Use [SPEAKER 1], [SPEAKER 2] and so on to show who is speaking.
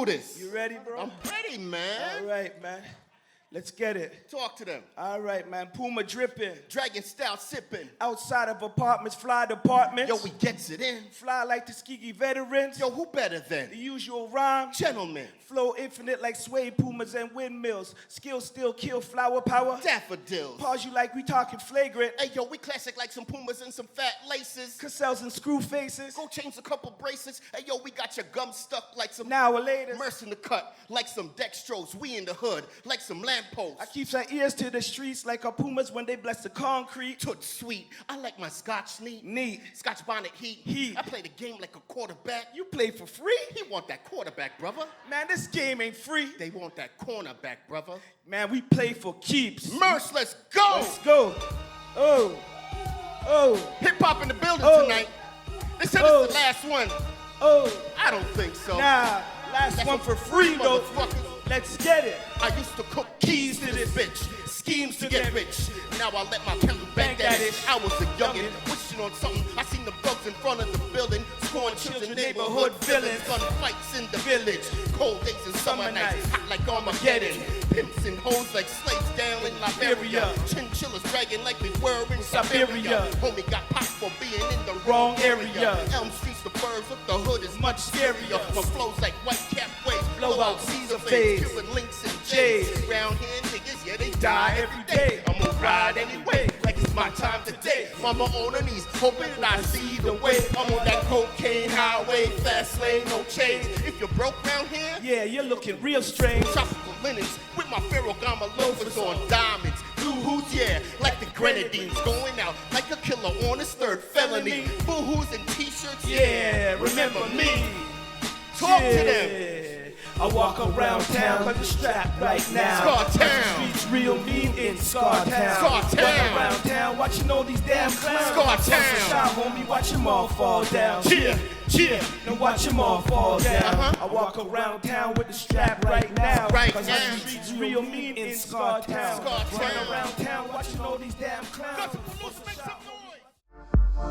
[SPEAKER 1] do this.
[SPEAKER 2] You ready, bro?
[SPEAKER 1] I'm ready, man.
[SPEAKER 2] All right, man. Let's get it.
[SPEAKER 1] Talk to them.
[SPEAKER 2] All right, man. Puma dripping.
[SPEAKER 1] Dragon style sipping.
[SPEAKER 2] Outside of apartments, fly departments.
[SPEAKER 1] Yo, we gets it in.
[SPEAKER 2] Fly like the Tuskegee veterans.
[SPEAKER 1] Yo, who better than?
[SPEAKER 2] The usual rhyme.
[SPEAKER 1] Gentlemen.
[SPEAKER 2] Flow infinite like suede pumas and windmills. Skill still kill flower power.
[SPEAKER 1] Daffodils.
[SPEAKER 2] Pause you like we talking flagrant.
[SPEAKER 1] Hey, yo, we classic like some pumas and some fat laces.
[SPEAKER 2] Cassels and screw faces.
[SPEAKER 1] Go change a couple braces. Hey, yo, we got your gum stuck like some...
[SPEAKER 2] Now or later.
[SPEAKER 1] Merce in the cut like some dextrose. We in the hood like some lampposts.
[SPEAKER 2] I keep my ears to the streets like our pumas when they bless the concrete.
[SPEAKER 1] Toot sweet. I like my scotch neat.
[SPEAKER 2] Neat.
[SPEAKER 1] Scotch bonnet heat.
[SPEAKER 2] Heat.
[SPEAKER 1] I play the game like a quarterback.
[SPEAKER 2] You play for free?
[SPEAKER 1] He want that quarterback, brother.
[SPEAKER 2] Man, this game ain't free.
[SPEAKER 1] They want that cornerback, brother.
[SPEAKER 2] Man, we play for keeps.
[SPEAKER 1] Merce, let's go.
[SPEAKER 2] Let's go. Oh. Oh.
[SPEAKER 1] Hip hop in the building tonight. They said
[SPEAKER 2] Oh.
[SPEAKER 1] it's the last one.
[SPEAKER 2] Oh.
[SPEAKER 1] I don't think so.
[SPEAKER 2] Nah, last
[SPEAKER 1] That's
[SPEAKER 2] one
[SPEAKER 1] a
[SPEAKER 2] for free, though.
[SPEAKER 1] motherfuckers.
[SPEAKER 2] Let's get it.
[SPEAKER 1] I used to cook keys to this bitch. Schemes to get rich. Now I let my pen bang at it. I was a youngin', wishing on something. I seen the thugs in front of the building, scoring children, neighborhood villains, gunfights in the village. Cold days and summer nights, hot like Armageddon. Pimps and hoes like slaves down in Liberia. Chinchillas dragging like we were in Siberia. Homie got popped for being in the wrong area. Elm Street's the birds of the hood is much scarier. My flows like white cap waves, blow out Caesar fades, Cuban links and J's. Round here niggas, yeah, they die every day. I'm gonna ride anyway, like it's my time today. Mama on her knees, hoping that I see the way. I'm on that cocaine highway, fast lane, no change. If you're broke round here,
[SPEAKER 2] Yeah, you're looking real strange.
[SPEAKER 1] tropical linens with my Ferragamo loafers on diamonds. Blue hoods, yeah, like the grenadines. Going out like a killer on his third felony. Boo-hoos and t-shirts,
[SPEAKER 2] Yeah, remember me.
[SPEAKER 1] Talk to them.
[SPEAKER 2] I walk around town cause it's strapped right now.
[SPEAKER 1] Scar Town.
[SPEAKER 2] Streets real mean in Scar Town.
[SPEAKER 1] Scar Town.
[SPEAKER 2] Walk around town watching all these damn clowns.
[SPEAKER 1] Scar
[SPEAKER 2] Bust a
[SPEAKER 1] Town.
[SPEAKER 2] shot, homie, watch them all fall down.
[SPEAKER 1] Cheer, cheer.
[SPEAKER 2] And watch them all fall down.
[SPEAKER 1] Uh-huh.
[SPEAKER 2] I walk around town with the strap right now.
[SPEAKER 1] Right
[SPEAKER 2] cause
[SPEAKER 1] now.
[SPEAKER 2] the streets real mean in Scar Town.
[SPEAKER 1] Scar Town.
[SPEAKER 2] Run around town watching all these damn clowns.
[SPEAKER 1] Gussapolooza, make some noise.